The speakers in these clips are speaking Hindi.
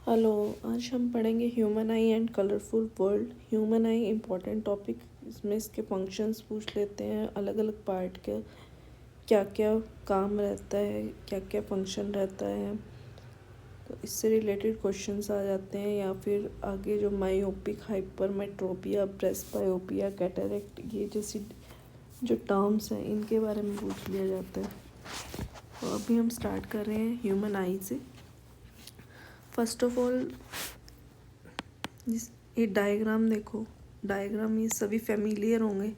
हेलो। आज हम पढ़ेंगे human I and colourful world. Human I important topic, इसमें इसके फंक्शंस पूछ लेते हैं, अलग अलग पार्ट के क्या क्या काम रहता है, क्या क्या फंक्शन रहता है, तो इससे रिलेटेड क्वेश्चंस आ जाते हैं। या फिर आगे जो मायोपिक, हाइपरमेट्रोपिया, प्रेसबायोपिया, कैटरेक्ट, ये जैसी जो टर्म्स हैं इनके बारे में पूछ लिया जाता है। तो अभी हम स्टार्ट कर रहे हैं ह्यूमन आई से। फर्स्ट ऑफ ऑल ये डायग्राम देखो। डायग्राम ये सभी फेमिलियर होंगे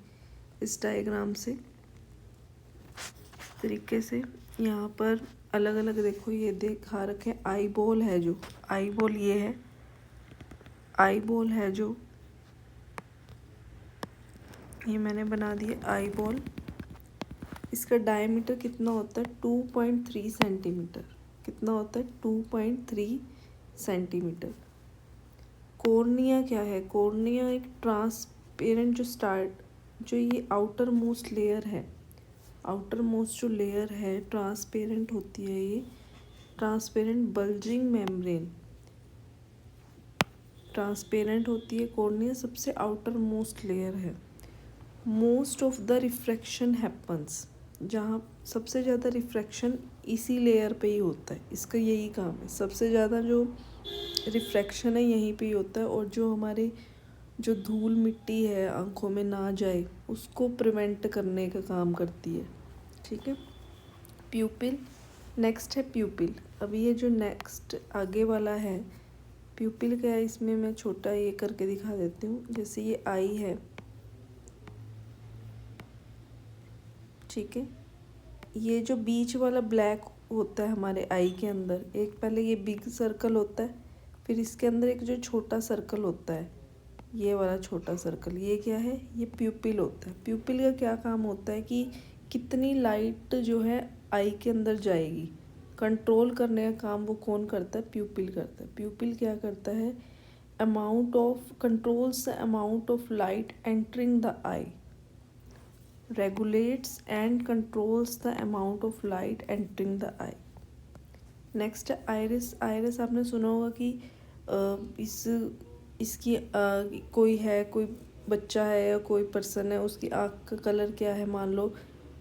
इस डायग्राम से। तरीके से यहाँ पर अलग अलग देखो, ये दिखा रखे आई बॉल है, जो आई बॉल ये है, आई बॉल है जो ये मैंने बना दिया आई बॉल। इसका डायमीटर कितना होता है? 2.3 सेंटीमीटर। कितना होता है? 2.3 सेंटीमीटर। कॉर्निया क्या है? कॉर्निया एक ट्रांसपेरेंट जो ये आउटर मोस्ट लेयर है, आउटर मोस्ट जो लेयर है ट्रांसपेरेंट होती है, ये ट्रांसपेरेंट बल्जिंग मेम्ब्रेन ट्रांसपेरेंट होती है। कॉर्निया सबसे आउटर मोस्ट लेयर है। Most of the refraction happens, जहाँ सबसे ज़्यादा रिफ्रैक्शन इसी लेयर पे ही होता है। इसका यही काम है, सबसे ज़्यादा जो रिफ्रैक्शन है यहीं पे ही होता है। और जो हमारे जो धूल मिट्टी है आँखों में ना जाए, उसको प्रिवेंट करने का काम करती है। ठीक है। प्यूपिल, नेक्स्ट है प्यूपिल। अभी ये जो नेक्स्ट आगे वाला है प्यूपिल क्या है, इसमें मैं छोटा ये करके दिखा देती हूँ। जैसे ये आई है, ठीक है, ये जो बीच वाला ब्लैक होता है हमारे आई के अंदर, एक पहले ये बिग सर्कल होता है, फिर इसके अंदर एक जो छोटा सर्कल होता है, ये वाला छोटा सर्कल, ये क्या है? ये प्यूपिल होता है। प्यूपिल का क्या काम होता है कि कितनी लाइट जो है आई के अंदर जाएगी, कंट्रोल करने का काम वो कौन करता है? प्यूपिल करता है। प्यूपिल क्या करता है? Controls the amount of light entering the I, regulates and controls the amount of light entering the eye. Next है आइरिस। आइरिस आपने सुना होगा कि इसकी कोई है, कोई बच्चा है या कोई पर्सन है, उसकी आँख का कलर क्या है? मान लो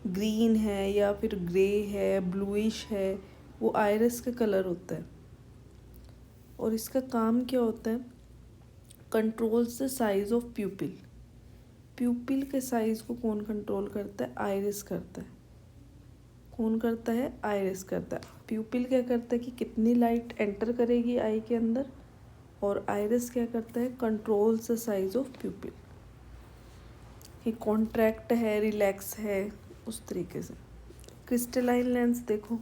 ग्रीन है या फिर ग्रे है, ब्लूइश है, वो आइरिस का कलर होता है। और इसका काम क्या होता है? Controls the size of प्यूपिल। प्यूपिल के साइज को कौन कंट्रोल करता है? आइरिस करता है। कौन करता है? आइरिस करता है। प्यूपिल क्या करता है कि कितनी लाइट एंटर करेगी आई के अंदर, और आइरिस क्या करता है? Controls the size of प्यूपिल। ये कॉन्ट्रैक्ट है, रिलैक्स है, उस तरीके से। क्रिस्टलाइन लेंस देखो,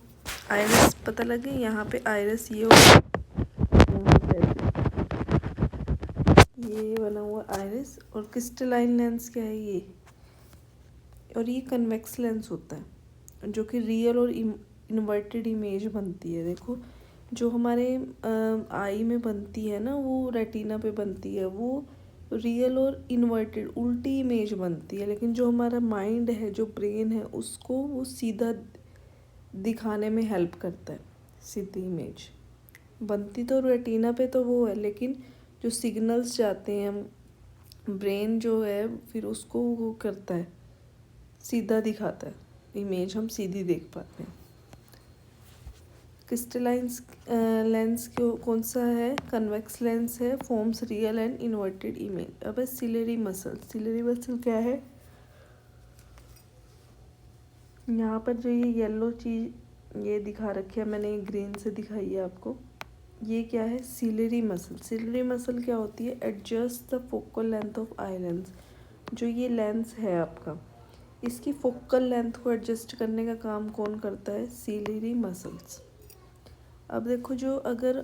आइरिस पता लगे, यहाँ पे आइरिस ये होगा, ये बना हुआ आइरिस। और क्रिस्टलाइन लेंस क्या है? ये, और ये कन्वेक्स लेंस होता है, जो कि रियल और इन्वर्टेड इमेज बनती है। देखो जो हमारे आई में बनती है ना, वो रेटिना पे बनती है, वो रियल और इन्वर्टेड उल्टी इमेज बनती है। लेकिन जो हमारा माइंड है, जो ब्रेन है, उसको वो सीधा दिखाने में हेल्प करता है। सीधी इमेज बनती तो रेटिना पे तो वो है, लेकिन जो सिग्नल्स जाते हैं ब्रेन जो है, फिर उसको वो करता है, सीधा दिखाता है, इमेज हम सीधी देख पाते हैं। क्रिस्टलाइन लेंस कौन सा है? कन्वेक्स लेंस है, forms real and inverted image. अब सिलेरी मसल। सिलेरी मसल क्या है? यहाँ पर जो ये येलो चीज़ ये दिखा रखी है मैंने, ग्रीन से दिखाई है आपको, ये क्या है? Ciliary muscle. सिलेरी मसल क्या होती है? Adjust the focal length of eye lens. जो ये लेंस है आपका, इसकी फोकल लेंथ को एडजस्ट करने का काम कौन करता है? Ciliary muscles. अब देखो, जो अगर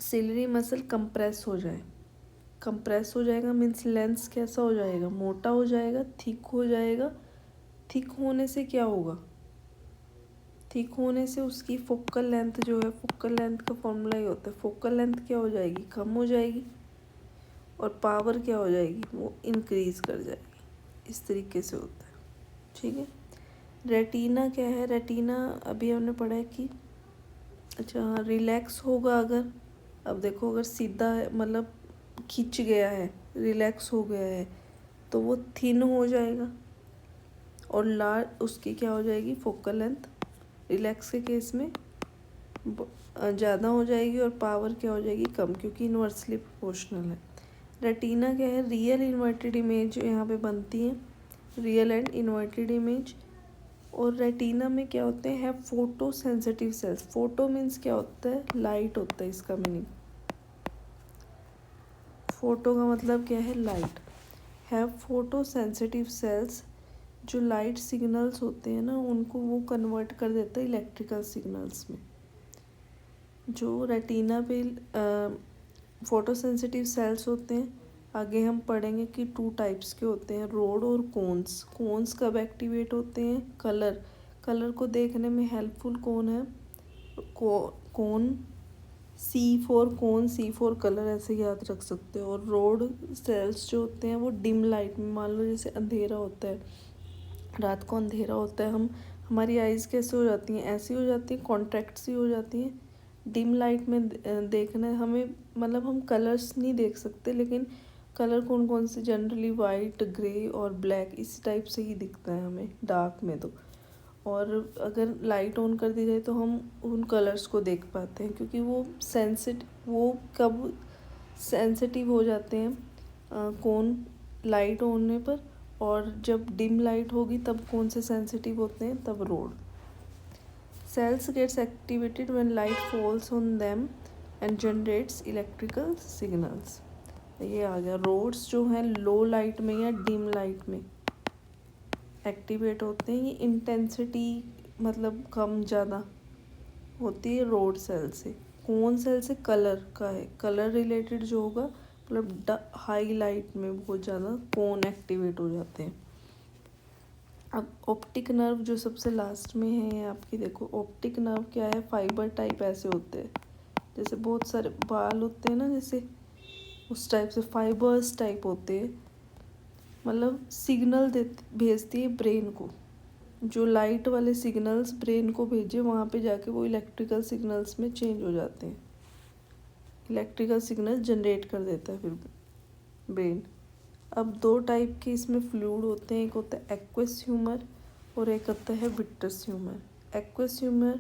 सिलेरी मसल कंप्रेस हो जाए, कंप्रेस हो जाएगा मीन्स लेंस कैसा हो जाएगा? मोटा हो जाएगा, थिक हो जाएगा। थिक होने से क्या होगा? थिक होने से उसकी फोकल लेंथ जो है, फोकल लेंथ का फॉर्मूला ही होता है, फोकल लेंथ क्या हो जाएगी? कम हो जाएगी, और पावर क्या हो जाएगी? वो इंक्रीज कर जाएगी। इस तरीके से होता है। ठीक है। रेटिना क्या है? रेटिना अभी हमने पढ़ा है कि अच्छा हाँ, रिलैक्स होगा अगर, अब देखो अगर सीधा है मतलब खिंच गया है, रिलैक्स हो गया है, तो वो थिन हो जाएगा और लार्ज उसकी क्या हो जाएगी फोकल लेंथ रिलैक्स के केस में ज़्यादा हो जाएगी और पावर क्या हो जाएगी कम, क्योंकि इन्वर्सली प्रोपोर्शनल है। रेटिना क्या है, रियल इन्वर्टेड इमेज यहाँ पे बनती है, रियल एंड इन्वर्टेड इमेज। और रेटिना में क्या होते हैं photo sensitive sales. Photo means क्या होता है, लाइट होता है इसका मीनिंग। फोटो का मतलब क्या है, लाइट। है फोटो सेंसिटिव सेल्स, जो लाइट सिग्नल्स होते हैं ना उनको वो कन्वर्ट कर देता है इलेक्ट्रिकल सिग्नल्स में। जो रेटिना पे फोटो सेंसिटिव सेल्स होते हैं, आगे हम पढ़ेंगे कि 2 टाइप्स के होते हैं, रोड और कोन्स। कोन्स कब एक्टिवेट होते हैं, कलर को देखने में हेल्पफुल कौन है, कोन C4 कोन, C4 कलर ऐसे याद रख सकते हो। और रोड सेल्स जो होते हैं वो डिम लाइट में, मान लो जैसे अंधेरा होता है, रात को अंधेरा होता है, हमारी आइज़ कैसे हो जाती हैं, ऐसी हो जाती हैं, कॉन्ट्रैक्ट सी हो जाती हैं। डिम लाइट में देखना हमें मतलब हम कलर्स नहीं देख सकते, लेकिन कलर कौन कौन से, जनरली वाइट, ग्रे और ब्लैक, इस टाइप से ही दिखता है हमें डार्क में तो। और अगर लाइट ऑन कर दी जाए तो हम उन कलर्स को देख पाते हैं, क्योंकि वो कब सेंसिटिव हो जाते हैं कौन लाइट होने पर, और जब डिम लाइट होगी तब कौन से सेंसिटिव होते हैं, तब rod cells gets activated when light falls on them and generates electrical signals. ये आ गया। रोड्स जो हैं लो लाइट में या डिम लाइट में एक्टिवेट होते हैं, ये इंटेंसिटी मतलब कम ज़्यादा होती है रोड सेल से। कौन सेल से कलर का है, कलर रिलेटेड जो होगा मतलब हाई लाइट में बहुत ज़्यादा कौन एक्टिवेट हो जाते हैं। अब ऑप्टिक नर्व जो सबसे लास्ट में है आपकी, देखो ऑप्टिक नर्व क्या है, फाइबर टाइप ऐसे होते हैं, जैसे बहुत सारे बाल होते हैं ना, जैसे उस टाइप से फाइबर्स टाइप होते हैं, मतलब सिग्नल भेजती है ब्रेन को। जो लाइट वाले सिग्नल्स ब्रेन को भेजे, वहाँ पे जाके वो इलेक्ट्रिकल सिग्नल्स में चेंज हो जाते हैं, इलेक्ट्रिकल सिग्नल जनरेट कर देता है फिर ब्रेन। अब 2 टाइप के इसमें फ्लूइड होते हैं, एक होता है एक्वस ह्यूमर और एक होता है vitreous humour. Aqueous humour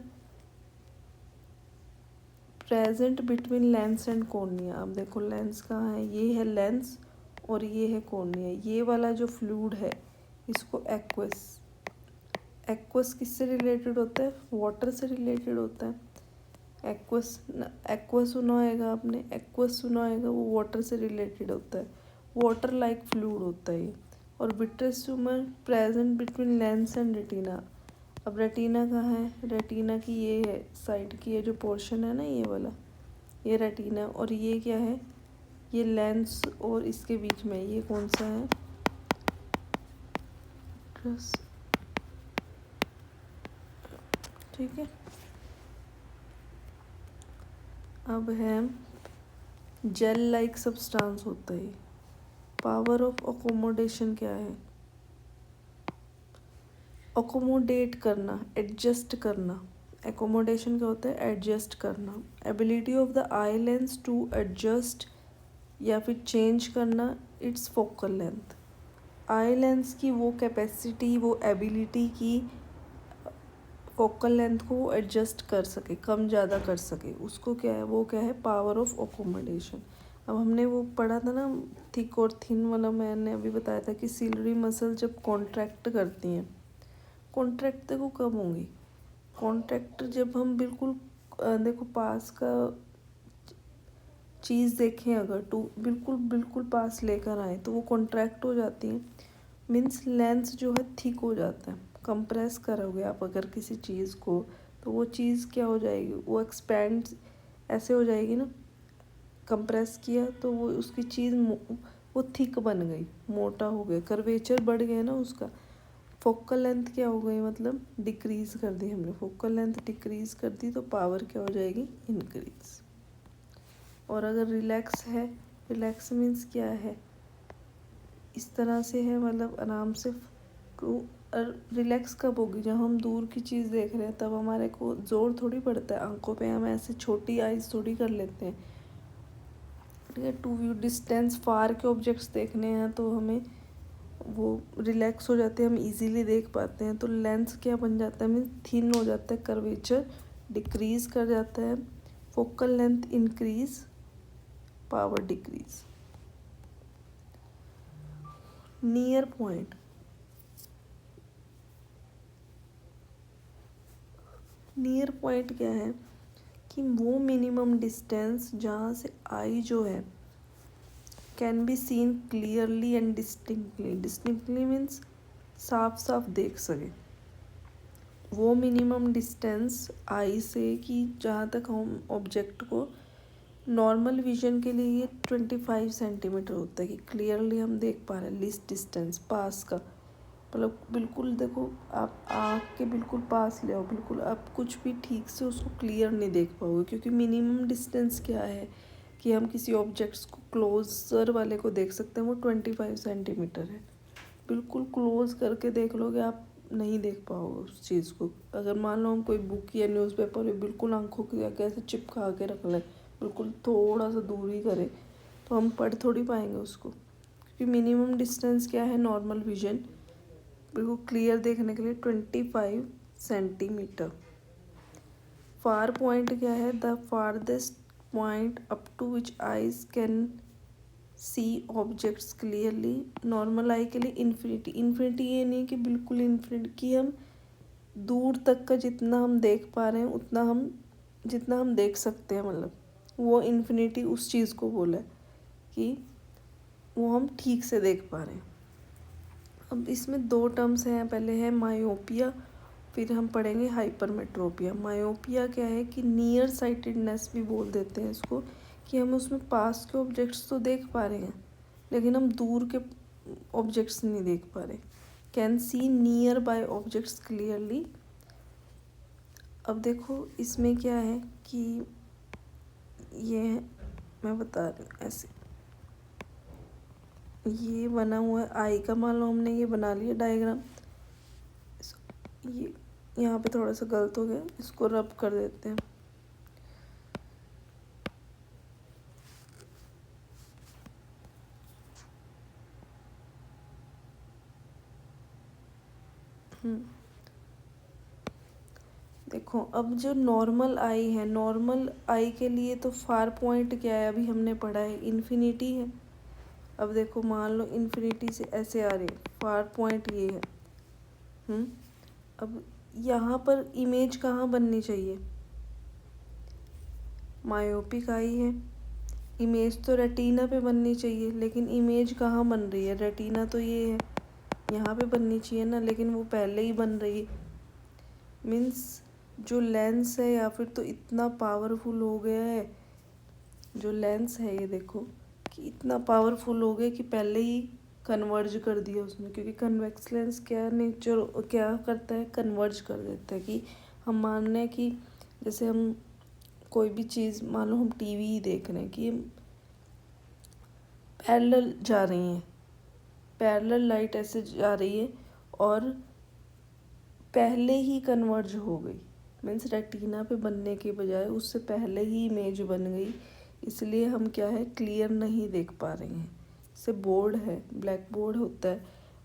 present between lens and cornea. अब देखो लेंस कहाँ है, ये है लेंस और ये है कॉर्निया। ये वाला जो फ्लूइड है इसको एक्वस किससे रिलेटेड होता है, वाटर से रिलेटेड होता है। एक्वस सुना होगा आपने, एक्वस सुना होगा, वो वाटर से रिलेटेड होता है, वाटर लाइक फ्लूइड होता है ये। और vitreous humour present between lens and retina. अब रेटिना कहाँ है, रेटिना की ये है साइड की, ये जो पोर्शन है ना ये वाला, ये रेटिना। और ये क्या है, ये लेंस और इसके बीच में ये कौन सा है, ठीक है। अब है जेल लाइक सब्सटेंस होता है। पावर ऑफ अकोमोडेशन क्या है, अकोमोडेट करना, एडजस्ट करना। एकोमोडेशन क्या होता है, एडजस्ट करना। Ability of the eye lens to adjust या फिर चेंज करना its focal length. Eye lens की वो कैपेसिटी, वो एबिलिटी की फोकल लेंथ को एडजस्ट कर सके, कम ज़्यादा कर सके, उसको क्या है, वो क्या है, पावर ऑफ अकोमोडेशन। अब हमने वो पढ़ा था ना थिक और थिन वाला, मैंने अभी बताया था कि सिलरी मसल जब कॉन्ट्रैक्ट करती हैं, कॉन्ट्रैक्ट देखो कब होंगी, कॉन्ट्रैक्ट जब हम बिल्कुल देखो पास का चीज़ देखें, अगर टू बिल्कुल बिल्कुल पास लेकर आए तो वो कॉन्ट्रैक्ट हो जाती है, मीन्स लेंस जो है थिक हो जाता है। कंप्रेस करोगे आप अगर किसी चीज़ को, तो वो चीज़ क्या हो जाएगी, वो एक्सपेंड ऐसे हो जाएगी ना, कंप्रेस किया तो वो उसकी चीज़ वो थिक बन गई, मोटा हो गया, कर्वेचर बढ़ गया ना उसका। फोकल लेंथ क्या हो गई, मतलब डिक्रीज़ कर दी हमने, फोकल लेंथ डिक्रीज़ कर दी तो पावर क्या हो जाएगी, इंक्रीज। और अगर रिलैक्स है, रिलैक्स मीन्स क्या है, इस तरह से है, मतलब आराम से। रिलैक्स कब होगी, जब हम दूर की चीज़ देख रहे हैं तब हमारे को जोर थोड़ी पड़ता है आंखों पे, हम ऐसे छोटी आइज़ थोड़ी कर लेते हैं, ठीक है। टू व्यू डिस्टेंस, फार के ऑब्जेक्ट्स देखने हैं तो हमें वो रिलैक्स हो जाते हैं, हम इजीली देख पाते हैं। तो लेंस क्या बन जाता है, मीन थिन हो जाता है, कर्वेचर डिक्रीज कर जाता है, focal length increase, power decrease. Near point, near point क्या है कि वो मिनिमम डिस्टेंस जहाँ से आई जो है can be seen clearly and distinctly. Distinctly means साफ साफ देख सके। वो मिनिमम डिस्टेंस आई से कि जहाँ तक हम ऑब्जेक्ट को, नॉर्मल विजन के लिए ये 25 सेंटीमीटर होता है कि क्लियरली हम देख पा रहे हैं। लीस्ट डिस्टेंस पास का मतलब बिल्कुल देखो, आप आँख के बिल्कुल पास ले आओ, बिल्कुल आप कुछ भी ठीक से उसको क्लियर नहीं देख पाओगे, क्योंकि मिनिमम डिस्टेंस क्या है कि हम किसी ऑब्जेक्ट्स को क्लोजर वाले को देख सकते हैं, वो 25 सेंटीमीटर है। बिल्कुल क्लोज करके देख लोगे आप नहीं देख पाओगे उस चीज़ को। अगर मान लो हम कोई बुक या न्यूज़पेपर है बिल्कुल आंखों के कैसे चिपका के रख लें, बिल्कुल थोड़ा सा दूरी करें, तो हम पढ़ थोड़ी पाएंगे उसको, क्योंकि मिनिमम डिस्टेंस क्या है नॉर्मल विजन बिल्कुल क्लियर देखने के लिए 25 सेंटीमीटर। फार पॉइंट क्या है, the farthest point up to which eyes can see objects clearly. Normal eye के लिए इन्फिनिटी, इन्फिनिटी ये नहीं कि बिल्कुल इन्फिनिटी कि हम दूर तक का जितना हम देख पा रहे हैं उतना हम जितना हम देख सकते हैं, मतलब वो इन्फिनिटी उस चीज़ को बोला है कि वो हम ठीक से देख पा रहे हैं। अब इसमें दो टर्म्स हैं, पहले है मायोपिया, फिर हम पढ़ेंगे हाइपरमेट्रोपिया। मायोपिया क्या है कि नियर साइटेडनेस भी बोल देते हैं इसको, कि हम उसमें पास के ऑब्जेक्ट्स तो देख पा रहे हैं लेकिन हम दूर के ऑब्जेक्ट्स नहीं देख पा रहे। Can see near by objects clearly. अब देखो इसमें क्या है कि ये मैं बता रही हूँ, ऐसे ये बना हुआ है आई का, मान लो हमने ये बना लिया डायग्राम, ये यहाँ पे थोड़ा सा गलत हो गया, इसको रब कर देते हैं। देखो अब जो नॉर्मल आई है, नॉर्मल आई के लिए तो फार पॉइंट क्या है अभी हमने पढ़ा है, इन्फिनिटी है। अब देखो मान लो इन्फिनिटी से ऐसे आ रही है, फार पॉइंट ये है। अब यहाँ पर इमेज कहाँ बननी चाहिए, मायोपिक आई है, इमेज तो रेटिना पे बननी चाहिए, लेकिन इमेज कहाँ बन रही है, रेटिना तो ये है, यहाँ पे बननी चाहिए ना, लेकिन वो पहले ही बन रही है। मीन्स जो लेंस है या फिर तो इतना पावरफुल हो गया है, जो लेंस है ये देखो कि इतना पावरफुल हो गया कि पहले ही कन्वर्ज कर दिया उसने, क्योंकि कन्वेक्स लेंस क्या नेचर क्या करता है, कन्वर्ज कर देता है। कि हम मान रहे हैं कि जैसे हम कोई भी चीज़, मान लो हम टीवी ही देख रहे हैं कि पैरेलल जा रही हैं, पैरेलल लाइट ऐसे जा रही है और पहले ही कन्वर्ज हो गई, मीन्स रेटिना पे बनने के बजाय उससे पहले ही इमेज बन गई, इसलिए हम क्या है क्लियर नहीं देख पा रहे हैं। जैसे बोर्ड है, ब्लैक बोर्ड होता है,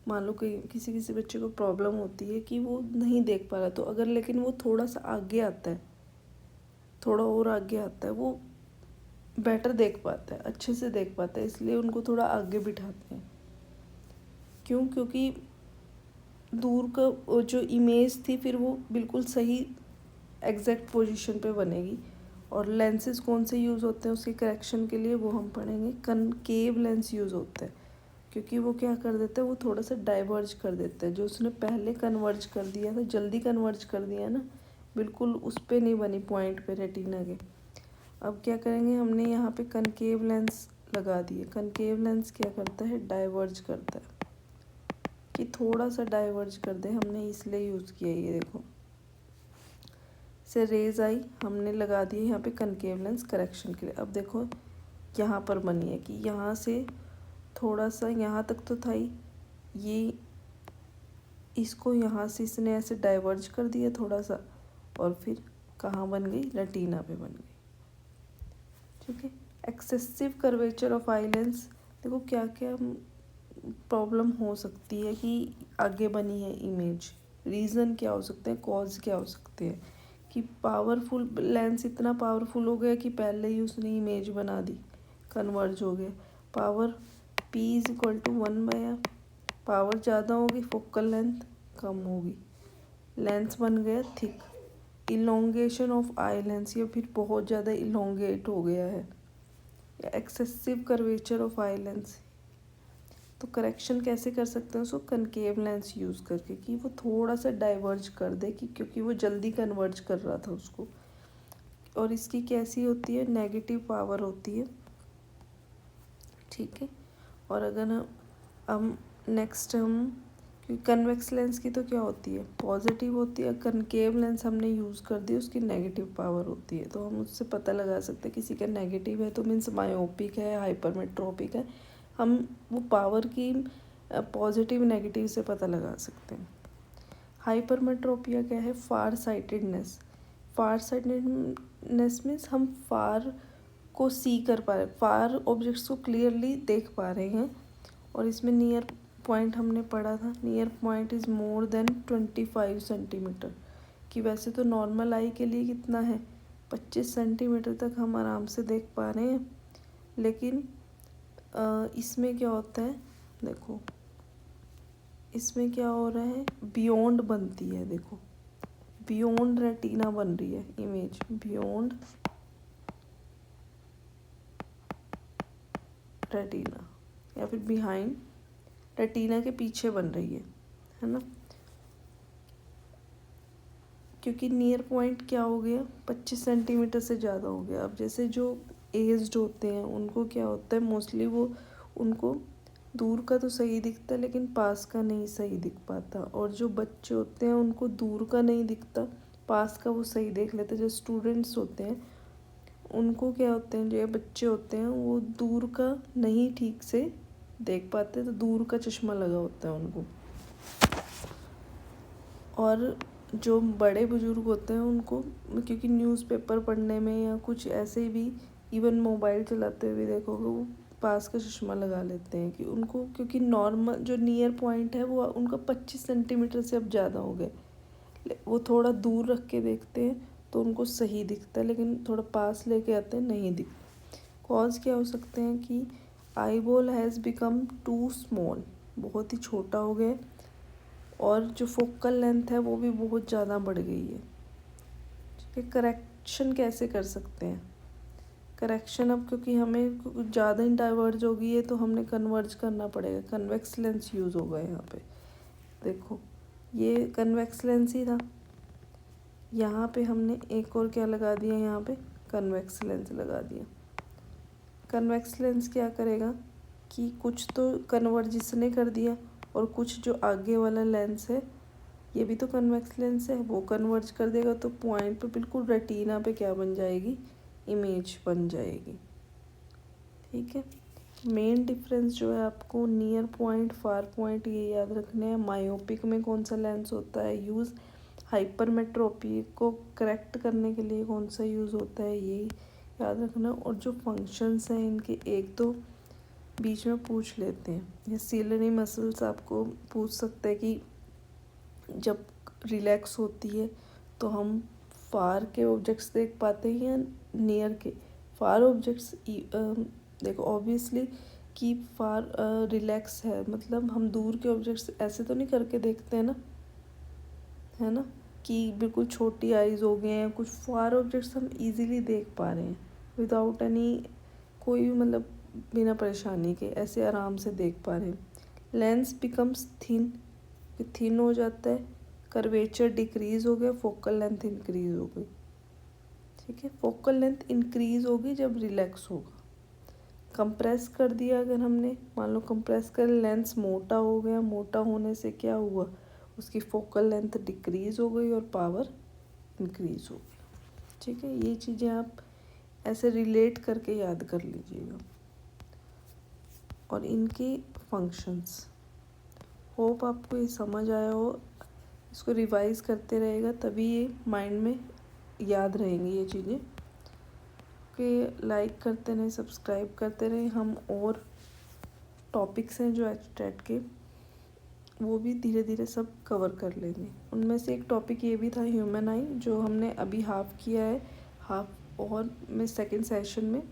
मान लो कि किसी किसी बच्चे को प्रॉब्लम होती है कि वो नहीं देख पा रहा, तो अगर लेकिन वो थोड़ा सा आगे आता है, थोड़ा और आगे आता है, वो बेटर देख पाता है, अच्छे से देख पाता है, इसलिए उनको थोड़ा आगे बिठाते हैं। क्यों, क्योंकि दूर का जो इमेज थी फिर वो बिल्कुल सही एग्जैक्ट पोजीशन पे बनेगी। और लेंसेज कौन से यूज़ होते हैं उसके करेक्शन के लिए, वो हम पढ़ेंगे। कनकेव लेंस यूज़ होता है, क्योंकि वो क्या कर देता है, वो थोड़ा सा डाइवर्ज कर देता है, जो उसने पहले कन्वर्ज कर दिया था, जल्दी कन्वर्ज कर दिया ना, बिल्कुल उस पर नहीं बनी पॉइंट पे रेटिना के। अब क्या करेंगे, हमने यहाँ पे कनकेव लेंस लगा दिए। कनकेव लेंस क्या करता है, डाइवर्ज करता है, कि थोड़ा सा डाइवर्ज कर दे, हमने इसलिए यूज़ किया। ये देखो से रेज आई, हमने लगा दिए यहाँ पे कनकेव लेंस करेक्शन के लिए। अब देखो यहाँ पर बनी है कि यहाँ से थोड़ा सा यहाँ तक तो था ही, ये इसको यहाँ से इसने ऐसे डाइवर्ज कर दिया थोड़ा सा, और फिर कहाँ बन गई, रेटिना पे बन गई। ठीक है, excessive curvature of eye lens, देखो क्या क्या प्रॉब्लम हो सकती है कि आगे बनी है इमेज, रीज़न क्या हो सकते हैं, कॉज क्या हो सकते हैं कि पावरफुल लेंस इतना पावरफुल हो गया कि पहले ही उसने इमेज बना दी, कन्वर्ज हो गया। Power P is equal to 1/r, power ज़्यादा होगी फोकल लेंथ कम होगी, लेंस बन गया thick. Elongation of eye lens, या फिर बहुत ज़्यादा इलोंगेट हो गया है, या excessive curvature of eye lens. तो करेक्शन कैसे कर सकते हैं उसको, कनकेव लेंस यूज़ करके कि वो थोड़ा सा डाइवर्ज कर दे, कि क्योंकि वो जल्दी कन्वर्ज कर रहा था उसको। और इसकी कैसी होती है, नेगेटिव पावर होती है, ठीक है। और अगर हम नेक्स्ट क्योंकि कन्वेक्स लेंस की तो क्या होती है, पॉजिटिव होती है। कनकेव लेंस हमने यूज़ कर दी, उसकी नेगेटिव पावर होती है। तो हम उससे पता लगा सकते हैं किसी का नेगेटिव है तो मीन्स मायोपिक है, हाइपरमेट्रोपिक है। हम वो पावर की पॉजिटिव नेगेटिव से पता लगा सकते हैं। हाइपरमेट्रोपिया क्या है, फार साइटेडनेस। फार साइटेडनेस मीन्स हम फार को सी कर पा रहे, फार ऑब्जेक्ट्स को क्लियरली देख पा रहे हैं। और इसमें नियर पॉइंट हमने पढ़ा था, near point is more than 25 centimetre, कि वैसे तो नॉर्मल आई के लिए कितना है, 25 सेंटीमीटर तक हम आराम से देख पा रहे हैं। लेकिन इसमें क्या होता है, देखो इसमें क्या हो रहा है, बियॉन्ड बनती है, देखो बियॉन्ड रेटिना बन रही है इमेज, बियॉन्ड रेटिना या फिर बिहाइंड रेटिना के पीछे बन रही है ना। क्योंकि नियर पॉइंट क्या हो गया, 25 सेंटीमीटर से ज़्यादा हो गया। अब जैसे जो एज्ड होते हैं उनको क्या होता है, मोस्टली वो उनको दूर का तो सही दिखता है लेकिन पास का नहीं सही दिख पाता। और जो बच्चे होते हैं उनको दूर का नहीं दिखता, पास का वो सही देख लेते हैं। जो स्टूडेंट्स होते हैं उनको क्या होते हैं, जो बच्चे होते हैं वो दूर का नहीं ठीक से देख पाते, तो दूर का चश्मा लगा होता है उनको। और जो बड़े बुजुर्ग होते हैं उनको, क्योंकि न्यूज़पेपर पढ़ने में या कुछ ऐसे भी, इवन मोबाइल चलाते हुए देखोगे वो पास का चश्मा लगा लेते हैं कि उनको, क्योंकि नॉर्मल जो नियर पॉइंट है वो उनका 25 सेंटीमीटर से अब ज़्यादा हो गए। वो थोड़ा दूर रख के देखते हैं तो उनको सही दिखता है, लेकिन थोड़ा पास लेके आते हैं नहीं दिखता। कॉज क्या हो सकते हैं कि eye ball has become too small, बहुत ही छोटा हो गया, और जो फोकल लेंथ है वो भी बहुत ज़्यादा बढ़ गई है। ठीक है, करेक्शन कैसे कर सकते हैं, करेक्शन अब क्योंकि हमें ज़्यादा ही डाइवर्ज हो गई है तो हमने कन्वर्ज करना पड़ेगा, कन्वेक्स लेंस यूज़ होगा यहाँ पे। देखो ये कन्वेक्स लेंस ही था, यहाँ पे हमने एक और क्या लगा दिया, यहाँ पे कन्वेक्स लेंस लगा दिया। कन्वेक्स लेंस क्या करेगा कि कुछ तो कन्वर्ज इसने कर दिया, और कुछ जो आगे वाला लेंस है ये भी तो कन्वेक्स लेंस है, वो कन्वर्ज कर देगा, तो पॉइंट पे बिल्कुल रेटिना पे क्या बन जाएगी, इमेज बन जाएगी। ठीक है, मेन डिफरेंस जो है आपको नियर पॉइंट, फार पॉइंट ये याद रखने हैं। मायोपिक में कौन सा लेंस होता है यूज़, हाइपरमेट्रोपी को करेक्ट करने के लिए कौन सा यूज़ होता है ये याद रखना। और जो फंक्शंस हैं इनके एक तो बीच में पूछ लेते हैं, ये सीलरी मसल्स आपको पूछ सकते हैं कि जब रिलैक्स होती है तो हम फार के ऑब्जेक्ट्स देख पाते हैं या नियर के। फार ऑब्जेक्ट्स देखो ऑब्वियसली कि फार रिलैक्स है, मतलब हम दूर के ऑब्जेक्ट्स ऐसे तो नहीं करके देखते हैं ना, है ना, कि बिल्कुल छोटी आइज़ हो गए हैं। कुछ फार ऑब्जेक्ट्स हम इजीली देख पा रहे हैं विदाउट एनी, कोई भी मतलब बिना परेशानी के ऐसे आराम से देख पा रहे हैं। लेंस बिकम्स थिन, थिन हो जाता है, कर्वेचर डिक्रीज़ हो गया, फोकल लेंथ इंक्रीज़ हो गई। ठीक है, फोकल लेंथ इंक्रीज़ होगी जब रिलैक्स होगा। कंप्रेस कर दिया अगर हमने, मान लो कंप्रेस कर, लेंस मोटा हो गया, मोटा होने से क्या हुआ, उसकी फोकल लेंथ डिक्रीज़ हो गई और पावर इंक्रीज़ हो गई। ठीक है, ये चीज़ें आप ऐसे रिलेट करके याद कर लीजिएगा। और इनके फंक्शंस, होप आपको ये समझ आया हो। इसको रिवाइज करते रहेगा तभी ये माइंड में याद रहेंगी ये चीज़ें। आपके लाइक करते रहें, सब्सक्राइब करते रहें। हम और टॉपिक्स हैं जो एचटेट के, वो भी धीरे धीरे सब कवर कर लेंगे। उनमें से एक टॉपिक ये भी था ह्यूमन आई, जो हमने अभी हाफ किया है। हाफ और मैं सेकंड सेशन में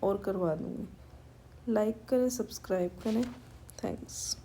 और करवा दूँगी। लाइक करें, सब्सक्राइब करें। थैंक्स।